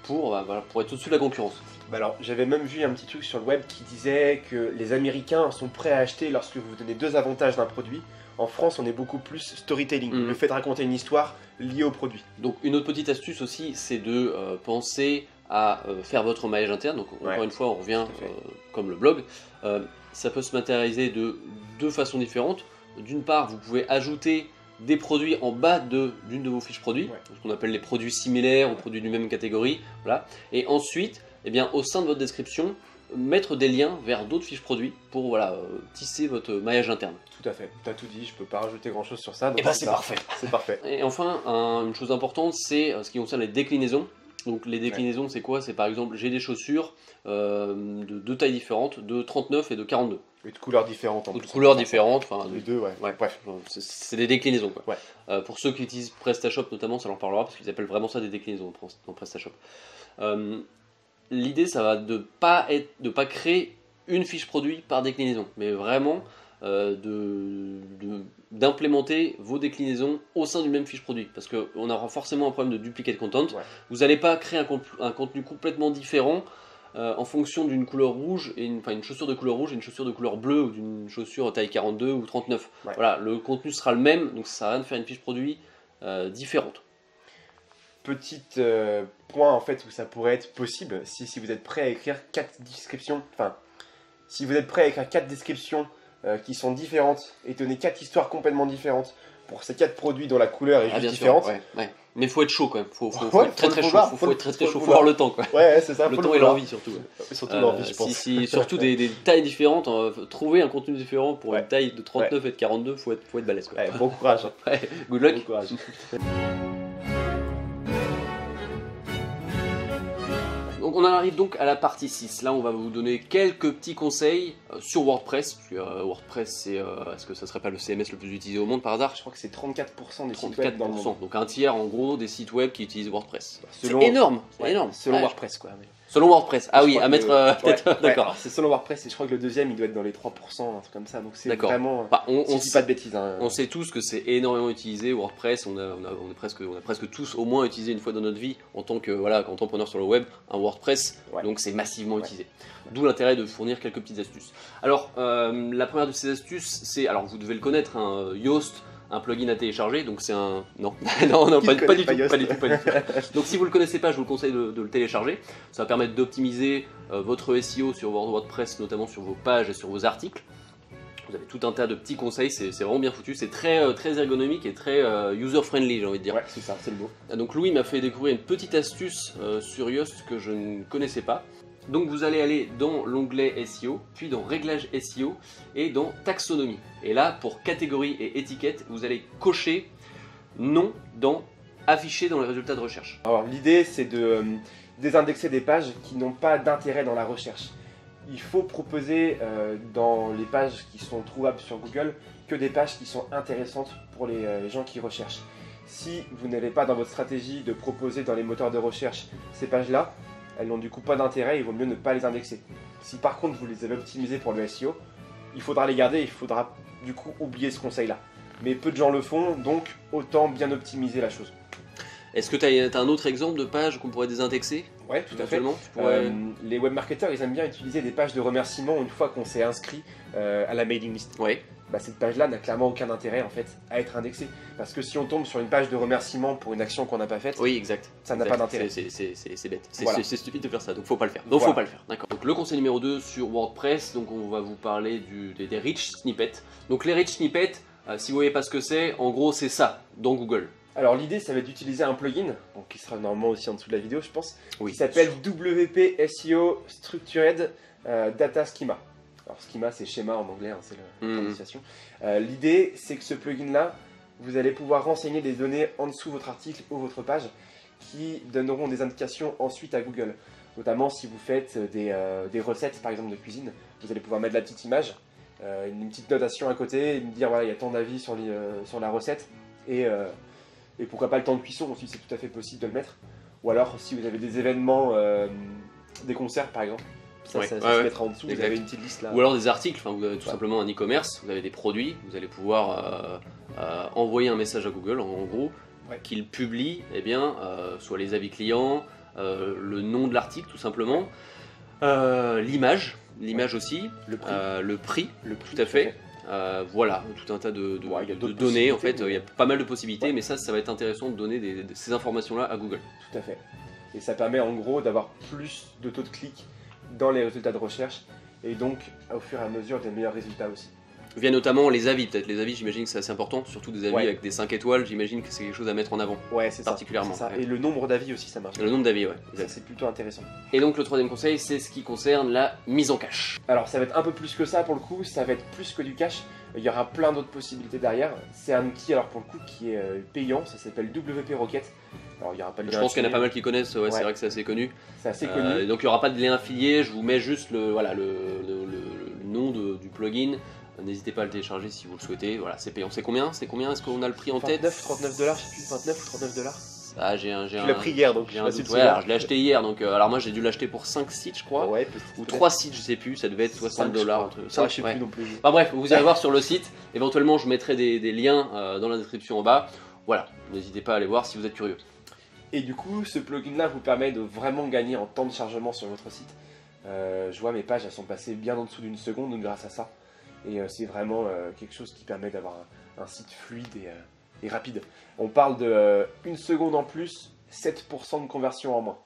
Speaker 1: pour être au-dessus de la concurrence.
Speaker 2: Alors, j'avais même vu un petit truc sur le web qui disait que les Américains sont prêts à acheter lorsque vous donnez 2 avantages d'un produit. En France, on est beaucoup plus storytelling, le fait de raconter une histoire liée au produit.
Speaker 1: Donc une autre petite astuce aussi, c'est de penser à faire votre maillage interne. Donc encore une fois, on revient comme le blog. Ça peut se matérialiser de 2 façons différentes. D'une part, vous pouvez ajouter des produits en bas d'une de vos fiches produits, ce qu'on appelle les produits similaires ou produits d'une même catégorie. Voilà. Et ensuite, eh bien, au sein de votre description, mettre des liens vers d'autres fiches produits pour tisser votre maillage interne.
Speaker 2: Tout à fait, tu as tout dit, je peux pas rajouter grand chose sur ça.
Speaker 1: Et c'est parfait.
Speaker 2: C'est parfait.
Speaker 1: Et enfin, une chose importante, c'est ce qui concerne les déclinaisons. Donc les déclinaisons, c'est quoi? C'est par exemple, j'ai des chaussures de 2 tailles différentes, de 39 et de 42.
Speaker 2: Et de couleurs différentes en
Speaker 1: plus. De couleurs différentes.
Speaker 2: Les deux,
Speaker 1: bref, c'est des déclinaisons, quoi.
Speaker 2: Ouais.
Speaker 1: Pour ceux qui utilisent PrestaShop notamment, ça leur parlera, parce qu'ils appellent vraiment ça des déclinaisons dans PrestaShop. L'idée, ça va de pas créer une fiche produit par déclinaison, mais vraiment de d'implémenter vos déclinaisons au sein d'une même fiche produit. Parce qu'on aura forcément un problème de duplicate content.
Speaker 2: Ouais.
Speaker 1: Vous n'allez pas créer un contenu complètement différent en fonction d'une couleur rouge, une chaussure de couleur rouge et une chaussure de couleur bleue, ou d'une chaussure taille 42 ou 39.
Speaker 2: Ouais.
Speaker 1: Voilà, le contenu sera le même, donc ça sert à rien de faire une fiche produit différente.
Speaker 2: Petit point en fait où ça pourrait être possible, si vous êtes prêt à écrire 4 descriptions, enfin, si vous êtes prêt à écrire 4 descriptions qui sont différentes et donner 4 histoires complètement différentes pour ces 4 produits dont la couleur est juste différente.
Speaker 1: Sûr, ouais. Mais il faut être chaud quand même, faut
Speaker 2: Ouais,
Speaker 1: être très chaud, faut être très chaud, faut
Speaker 2: vouloir
Speaker 1: avoir le temps quoi.
Speaker 2: Ouais, c'est ça.
Speaker 1: Le
Speaker 2: faut
Speaker 1: temps et
Speaker 2: vouloir.
Speaker 1: l'envie surtout.
Speaker 2: Surtout l'envie, je pense.
Speaker 1: Surtout des tailles différentes, trouver un contenu différent pour
Speaker 2: Ouais.
Speaker 1: une taille de 39 et de 42, faut être balèze quoi.
Speaker 2: Ouais, bon courage.
Speaker 1: Ouais, good luck.
Speaker 2: Bon courage.
Speaker 1: Donc on en arrive donc à la partie 6. Là on va vous donner quelques petits conseils sur WordPress. WordPress c'est, est-ce que ça serait pas le CMS le plus utilisé au monde par hasard?
Speaker 2: Je crois que c'est 34% des sites web dans le monde.
Speaker 1: Donc un tiers en gros des sites web qui utilisent WordPress.
Speaker 2: Selon-
Speaker 1: C'est énorme, c'est
Speaker 2: Ouais,
Speaker 1: énorme.
Speaker 2: Selon
Speaker 1: Ouais.
Speaker 2: WordPress quoi. Mais...
Speaker 1: Selon WordPress, ah
Speaker 2: Je
Speaker 1: oui,
Speaker 2: crois
Speaker 1: à
Speaker 2: que
Speaker 1: mettre peut-être,
Speaker 2: ouais,
Speaker 1: d'accord.
Speaker 2: alors, c'est selon WordPress et je crois que le deuxième il doit être dans les 3%, un truc comme ça. Donc c'est
Speaker 1: D'accord.
Speaker 2: vraiment.
Speaker 1: Bah, on
Speaker 2: Si je dis pas de bêtises. Hein.
Speaker 1: On sait tous que c'est énormément utilisé, WordPress, on a presque tous au moins utilisé une fois dans notre vie en tant qu'entrepreneur sur le web, un WordPress,
Speaker 2: Ouais.
Speaker 1: donc c'est massivement
Speaker 2: Ouais.
Speaker 1: utilisé. D'où l'intérêt de fournir quelques petites astuces. Alors, la première de ces astuces, c'est, alors vous devez le connaître, hein, Yoast, un plugin à télécharger, donc c'est un... Non, non,
Speaker 2: Qui
Speaker 1: pas
Speaker 2: connaît
Speaker 1: du
Speaker 2: pas
Speaker 1: tout,
Speaker 2: Yoast
Speaker 1: pas du tout. Donc si vous le connaissez pas, je vous le conseille de le télécharger. Ça va permettre d'optimiser votre SEO sur WordPress, notamment sur vos pages et sur vos articles. Vous avez tout un tas de petits conseils, c'est vraiment bien foutu, c'est très ergonomique et très user-friendly, j'ai envie de dire.
Speaker 2: Ouais, c'est ça, c'est le mot.
Speaker 1: Donc Louis m'a fait découvrir une petite astuce sur Yoast que je ne connaissais pas. Donc vous allez aller dans l'onglet SEO, puis dans Réglages SEO et dans Taxonomie. Et là, pour catégorie et étiquette, vous allez cocher non dans Afficher dans les résultats de recherche.
Speaker 2: Alors l'idée c'est de désindexer des pages qui n'ont pas d'intérêt dans la recherche. Il faut proposer dans les pages qui sont trouvables sur Google que des pages qui sont intéressantes pour les gens qui recherchent. Si vous n'avez pas dans votre stratégie de proposer dans les moteurs de recherche ces pages-là, elles n'ont du coup pas d'intérêt, il vaut mieux ne pas les indexer. Si par contre vous les avez optimisées pour le SEO, il faudra les garder, il faudra du coup oublier ce conseil-là. Mais peu de gens le font, donc autant bien optimiser la chose.
Speaker 1: Est-ce que tu as un autre exemple de page qu'on pourrait désindexer?
Speaker 2: Ouais, tout à fait.
Speaker 1: Éventuellement, tu pourrais-
Speaker 2: Les webmarketeurs, ils aiment bien utiliser des pages de remerciement une fois qu'on s'est inscrit à la mailing list.
Speaker 1: Ouais.
Speaker 2: Bah, cette page-là n'a clairement aucun intérêt en fait à être indexée. Parce que si on tombe sur une page de remerciement pour une action qu'on n'a pas faite,
Speaker 1: Oui, exact.
Speaker 2: ça n'a
Speaker 1: Exact.
Speaker 2: pas d'intérêt.
Speaker 1: C'est bête.
Speaker 2: Voilà.
Speaker 1: C'est stupide de faire ça, donc faut pas le faire. Donc
Speaker 2: Voilà.
Speaker 1: faut pas le faire, d'accord. Donc le conseil numéro 2 sur WordPress, donc on va vous parler des rich snippets. Donc les rich snippets, si vous voyez pas ce que c'est, en gros c'est ça, dans Google.
Speaker 2: Alors l'idée, ça va être d'utiliser un plugin, donc qui sera normalement aussi en dessous de la vidéo, je pense,
Speaker 1: Oui.
Speaker 2: qui s'appelle WP SEO Structured Data Schema. Alors schema, c'est schéma en anglais, hein, c'est la prononciation. L'idée, c'est que ce plugin-là, vous allez pouvoir renseigner des données en dessous de votre article ou votre page qui donneront des indications ensuite à Google. Notamment si vous faites des recettes, par exemple de cuisine, vous allez pouvoir mettre la petite image, une petite notation à côté, et me dire voilà, il y a tant d'avis sur la recette, et pourquoi pas le temps de cuisson aussi, c'est tout à fait possible de le mettre. Ou alors si vous avez des événements, des concerts par exemple, ça se mettra en dessous,
Speaker 1: Exact.
Speaker 2: vous avez une petite liste là.
Speaker 1: Ou alors des articles, enfin, vous avez tout simplement un e-commerce, vous avez des produits, vous allez pouvoir envoyer un message à Google en gros, qu'il publie soit les avis clients, le nom de l'article tout simplement, l'image aussi, le prix, tout à fait. Voilà, tout un tas de
Speaker 2: il y a d'autres
Speaker 1: données, en fait,
Speaker 2: possibilités,
Speaker 1: il y a pas mal de possibilités, mais ça va être intéressant de donner ces informations-là à Google.
Speaker 2: Tout à fait. Et ça permet en gros d'avoir plus de taux de clic dans les résultats de recherche, et donc au fur et à mesure des meilleurs résultats aussi.
Speaker 1: Via notamment les avis, peut-être les avis, j'imagine que c'est assez important, surtout des avis
Speaker 2: Ouais.
Speaker 1: avec des 5 étoiles, j'imagine que c'est quelque chose à mettre en avant.
Speaker 2: Ouais, c'est ça.
Speaker 1: Particulièrement,
Speaker 2: c'est ça.
Speaker 1: ouais.
Speaker 2: Et le nombre d'avis aussi, ça marche.
Speaker 1: Le nombre d'avis, ouais.
Speaker 2: Ça, c'est plutôt intéressant.
Speaker 1: Et donc le troisième conseil, c'est ce qui concerne la mise en cache.
Speaker 2: Alors ça va être un peu plus que ça pour le coup, ça va être plus que du cache. Il y aura plein d'autres possibilités derrière. C'est un outil alors pour le coup qui est payant, ça s'appelle WP Rocket. Alors il y aura pas de
Speaker 1: Je
Speaker 2: lien
Speaker 1: pense qu'il y en a
Speaker 2: affilié.
Speaker 1: pas mal qui connaissent, ouais, c'est
Speaker 2: Ouais.
Speaker 1: vrai que c'est assez connu.
Speaker 2: C'est assez connu.
Speaker 1: Donc il n'y aura pas de lien affilié, je vous mets juste le nom du plugin. N'hésitez pas à le télécharger si vous le souhaitez. Voilà, c'est payant. C'est combien? Est-ce qu'on a le prix en tête?
Speaker 2: 39 $, je sais plus, 29 ou 39 $.
Speaker 1: Ah,
Speaker 2: Tu l'as pris hier, donc
Speaker 1: j'ai un doute. Ouais, alors je l'ai acheté hier, donc alors moi j'ai dû l'acheter pour 5 sites, je crois.
Speaker 2: Ouais,
Speaker 1: ou 3 sites, je sais plus, ça devait être 60 $.
Speaker 2: Ça, je sais plus non plus.
Speaker 1: Enfin bref, vous irez voir sur le site. Éventuellement, je mettrai des liens dans la description en bas. Voilà, n'hésitez pas à aller voir si vous êtes curieux.
Speaker 2: Et du coup, ce plugin-là vous permet de vraiment gagner en temps de chargement sur votre site. Je vois mes pages, elles sont passées bien en dessous d'une seconde grâce à ça. Et c'est vraiment quelque chose qui permet d'avoir un site fluide et rapide. On parle de 1 seconde en plus, 7% de conversion en moins.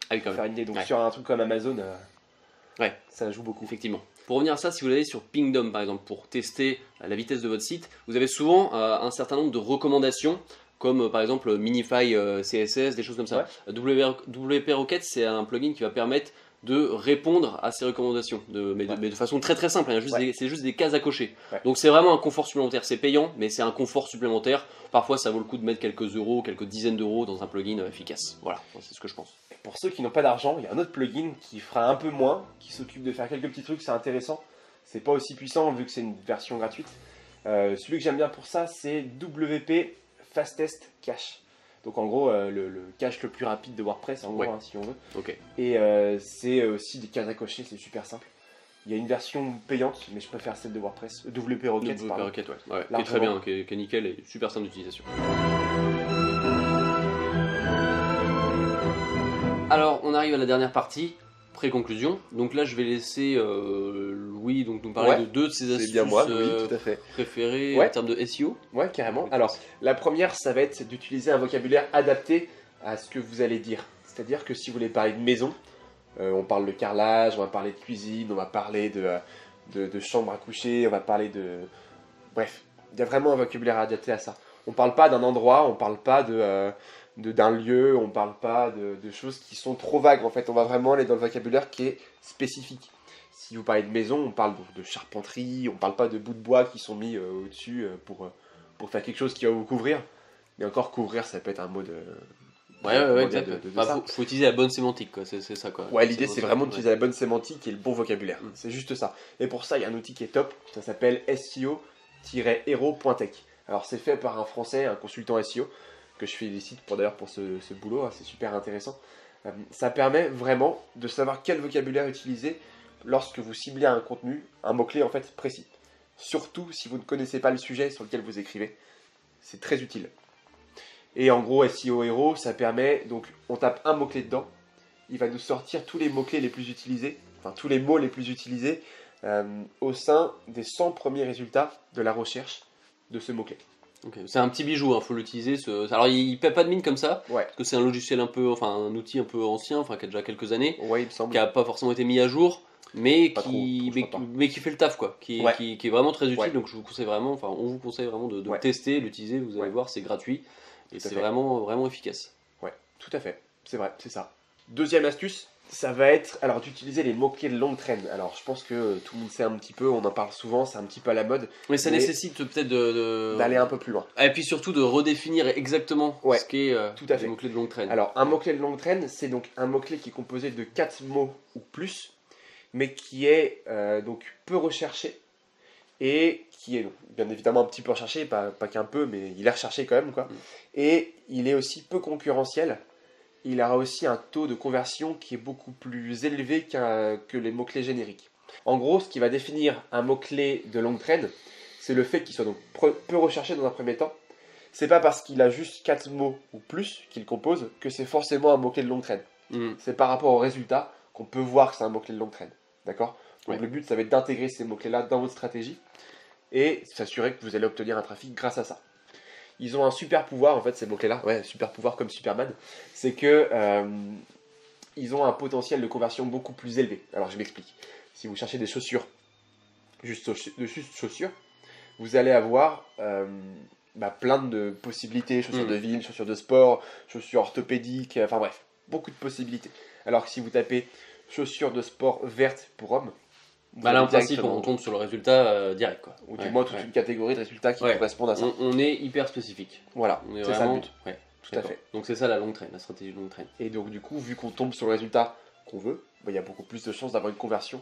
Speaker 1: Ah oui, quand
Speaker 2: Faire
Speaker 1: même.
Speaker 2: une idée. Donc sur un truc comme Amazon, ça joue beaucoup.
Speaker 1: Effectivement. Pour revenir à ça, si vous allez sur Pingdom par exemple, pour tester la vitesse de votre site, vous avez souvent un certain nombre de recommandations, comme par exemple Minify CSS, des choses comme ça. WP Rocket, c'est un plugin qui va permettre de répondre à ces recommandations, mais de façon très très simple, c'est juste des cases à cocher. Donc c'est vraiment un confort supplémentaire, c'est payant, mais c'est un confort supplémentaire. Parfois ça vaut le coup de mettre quelques euros, quelques dizaines d'euros dans un plugin efficace. Voilà, c'est ce que je pense.
Speaker 2: Pour ceux qui n'ont pas d'argent, il y a un autre plugin qui fera un peu moins, qui s'occupe de faire quelques petits trucs, c'est intéressant. C'est pas aussi puissant vu que c'est une version gratuite. Celui que j'aime bien pour ça, c'est WP Fastest Cache. Donc en gros, le cache le plus rapide de WordPress, en gros, si on veut.
Speaker 1: Okay.
Speaker 2: Et c'est aussi des cases à cocher, c'est super simple. Il y a une version payante, mais je préfère celle de WordPress. WP Rocket,
Speaker 1: WP Rocket, ouais. Qui est très bien, qui est nickel et super simple d'utilisation. Alors, on arrive à la dernière partie, pré-conclusion. Donc là, je vais laisser Louis nous parler de 2 de ses astuces préférées en termes de SEO.
Speaker 2: Ouais, carrément. Alors, la première, ça va être d'utiliser un vocabulaire adapté à ce que vous allez dire. C'est-à-dire que si vous voulez parler de maison, on parle de carrelage, on va parler de cuisine, on va parler de chambre à coucher, on va parler de... Bref, il y a vraiment un vocabulaire adapté à ça. On ne parle pas d'un endroit, on ne parle pas d'un lieu, on ne parle pas de choses qui sont trop vagues. En fait, on va vraiment aller dans le vocabulaire qui est spécifique. Si vous parlez de maison, on parle de charpenterie, on ne parle pas de bouts de bois qui sont mis au-dessus pour faire quelque chose qui va vous couvrir. Mais encore, couvrir, ça peut être un mot de...
Speaker 1: faut utiliser la bonne sémantique, quoi. C'est ça, quoi.
Speaker 2: Ouais, l'idée, c'est vraiment d'utiliser la bonne sémantique et le bon vocabulaire. C'est juste ça. Et pour ça, il y a un outil qui est top. Ça s'appelle SEO-hero.tech. Alors, c'est fait par un Français, un consultant SEO, que je félicite d'ailleurs pour ce boulot, hein, c'est super intéressant. Ça permet vraiment de savoir quel vocabulaire utiliser lorsque vous ciblez un contenu, un mot-clé en fait précis. Surtout si vous ne connaissez pas le sujet sur lequel vous écrivez, c'est très utile. Et en gros, SEO Hero, ça permet, donc on tape un mot-clé dedans, il va nous sortir tous les mots-clés les plus utilisés, enfin tous les mots les plus utilisés au sein des 100 premiers résultats de la recherche de ce mot-clé.
Speaker 1: Okay. C'est un petit bijou, il faut l'utiliser. Alors il paie pas de mine comme ça,
Speaker 2: parce
Speaker 1: que c'est un logiciel un outil un peu ancien, qui a déjà quelques années,
Speaker 2: il me semble.
Speaker 1: Qui n'a pas forcément été mis à jour, mais qui fait le taf, quoi, qui est vraiment très utile. Donc je vous conseille vraiment, on vous conseille vraiment de tester, l'utiliser. Vous allez voir, c'est gratuit et c'est vraiment efficace.
Speaker 2: Ouais, tout à fait, c'est vrai, c'est ça. Deuxième astuce, ça va être d'utiliser les mots-clés de longue traîne. Alors je pense que tout le monde sait un petit peu, on en parle souvent, c'est un petit peu à la mode.
Speaker 1: Mais ça nécessite peut-être
Speaker 2: d'aller un peu plus loin.
Speaker 1: Et puis surtout de redéfinir exactement ce qu'est les mots-clés de longue traîne.
Speaker 2: Alors un mot-clé de longue traîne, c'est donc un mot-clé qui est composé de 4 mots ou plus, mais qui est donc peu recherché et qui est donc, bien évidemment un petit peu recherché, pas qu'un peu, mais il est recherché quand même, quoi. Et il est aussi peu concurrentiel. Il aura aussi un taux de conversion qui est beaucoup plus élevé que les mots-clés génériques. En gros, ce qui va définir un mot-clé de longue traîne, c'est le fait qu'il soit donc peu recherché dans un premier temps. C'est pas parce qu'il a juste 4 mots ou plus qu'il compose que c'est forcément un mot-clé de longue traîne. C'est par rapport au résultat qu'on peut voir que c'est un mot-clé de longue traîne. D'accord ? Donc le but, ça va être d'intégrer ces mots-clés-là dans votre stratégie et s'assurer que vous allez obtenir un trafic grâce à ça. Ils ont un super pouvoir, en fait, ces mots-clés-là. Ouais, super pouvoir comme Superman. C'est que ils ont un potentiel de conversion beaucoup plus élevé. Alors, je m'explique. Si vous cherchez des chaussures, juste chaussures, vous allez avoir plein de possibilités. Chaussures de ville, chaussures de sport, chaussures orthopédiques, enfin bref, beaucoup de possibilités. Alors que si vous tapez chaussures de sport vertes pour hommes,
Speaker 1: là, en principe, on tombe sur le résultat direct, quoi.
Speaker 2: Ou du moins toute une catégorie de résultats qui correspondent à ça.
Speaker 1: On est hyper spécifique.
Speaker 2: Voilà, c'est ça le but.
Speaker 1: Tout à fait. Donc c'est ça la longue traîne, la stratégie de longue traîne.
Speaker 2: Et donc du coup, vu qu'on tombe sur le résultat qu'on veut, il y a beaucoup plus de chances d'avoir une conversion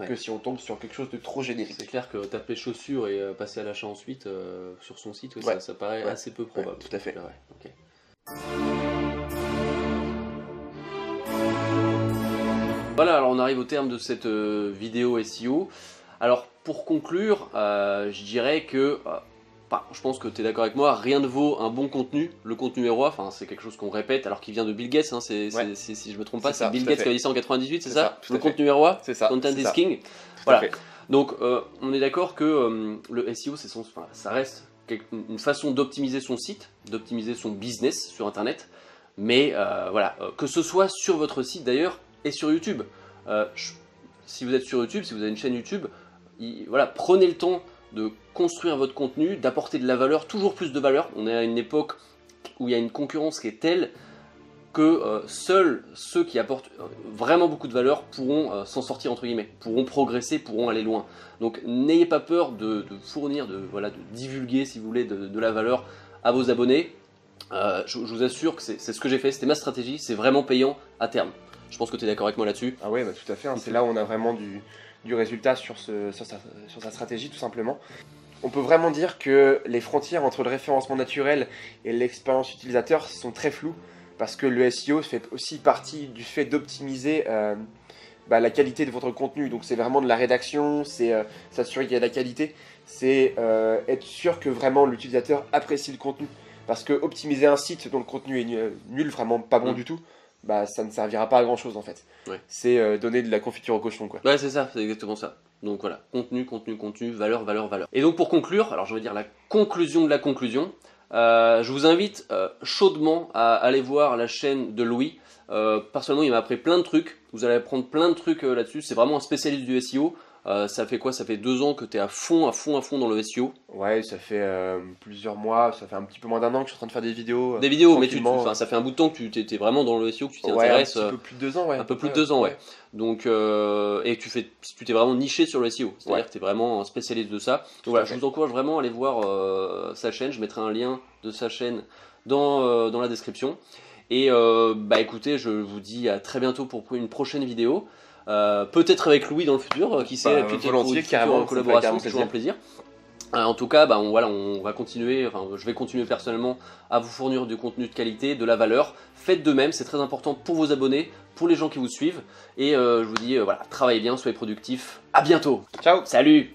Speaker 2: que si on tombe sur quelque chose de trop générique.
Speaker 1: C'est clair que taper chaussures et passer à l'achat ensuite sur son site, ça paraît assez peu probable.
Speaker 2: Tout à fait.
Speaker 1: Okay. Voilà, alors on arrive au terme de cette vidéo SEO. Alors pour conclure, je dirais que, je pense que tu es d'accord avec moi, rien ne vaut un bon contenu. Le contenu est roi, c'est quelque chose qu'on répète, alors qu'il vient de Bill Gates, si je me trompe pas, c'est Bill Gates qui a dit ça en 98, c'est ça? Le contenu est roi, content is king. Voilà, donc on est d'accord que le SEO, ça reste une façon d'optimiser son site, d'optimiser son business sur internet, mais voilà, que ce soit sur votre site d'ailleurs et sur YouTube. Si vous êtes sur YouTube, si vous avez une chaîne YouTube, voilà, prenez le temps de construire votre contenu, d'apporter de la valeur, toujours plus de valeur. On est à une époque où il y a une concurrence qui est telle que seuls ceux qui apportent vraiment beaucoup de valeur pourront s'en sortir, entre guillemets, pourront progresser, pourront aller loin. Donc n'ayez pas peur de fournir, de divulguer, si vous voulez, de la valeur à vos abonnés. Je vous assure que c'est ce que j'ai fait, c'était ma stratégie, c'est vraiment payant à terme. Je pense que tu es d'accord avec moi là-dessus.
Speaker 2: Ah ouais, tout à fait, c'est là où on a vraiment du résultat sur sa stratégie, tout simplement. On peut vraiment dire que les frontières entre le référencement naturel et l'expérience utilisateur sont très floues, parce que le SEO fait aussi partie du fait d'optimiser la qualité de votre contenu. Donc c'est vraiment de la rédaction, c'est s'assurer qu'il y a de la qualité, c'est être sûr que vraiment l'utilisateur apprécie le contenu. Parce que optimiser un site dont le contenu est nul, vraiment pas bon du tout, ça ne servira pas à grand chose en fait. Ouais. C'est donner de la confiture au cochon, quoi.
Speaker 1: Ouais, c'est ça, c'est exactement ça. Donc voilà, contenu, valeur. Et donc pour conclure, alors je vais dire la conclusion de la conclusion, je vous invite chaudement à aller voir la chaîne de Louis. Personnellement, il m'a appris plein de trucs, vous allez apprendre plein de trucs là-dessus, c'est vraiment un spécialiste du SEO. Ça fait quoi? Ça fait 2 ans que tu es à fond dans le SEO?
Speaker 2: Ouais, ça fait plusieurs mois, ça fait un petit peu moins d'1 an que je suis en train de faire des vidéos.
Speaker 1: Des vidéos, mais ça fait un bout de temps que tu étais vraiment dans le SEO, que tu t'y intéresses.
Speaker 2: Un peu plus de 2 ans, ouais.
Speaker 1: Un peu plus de 2 ans, ouais. Donc, et tu t'es vraiment niché sur le SEO, c'est-à-dire que tu es vraiment un spécialiste de ça. Donc voilà, je vous encourage vraiment à aller voir sa chaîne, je mettrai un lien de sa chaîne dans la description. Et écoutez, je vous dis à très bientôt pour une prochaine vidéo. Peut-être avec Louis dans le futur, qui sait,
Speaker 2: volontiers, carrément,
Speaker 1: en collaboration, c'est toujours un plaisir. En tout cas, on va continuer, je vais continuer personnellement à vous fournir du contenu de qualité, de la valeur. Faites de même, c'est très important pour vos abonnés, pour les gens qui vous suivent. Et je vous dis, travaillez bien, soyez productifs. À bientôt.
Speaker 2: Ciao.
Speaker 1: Salut.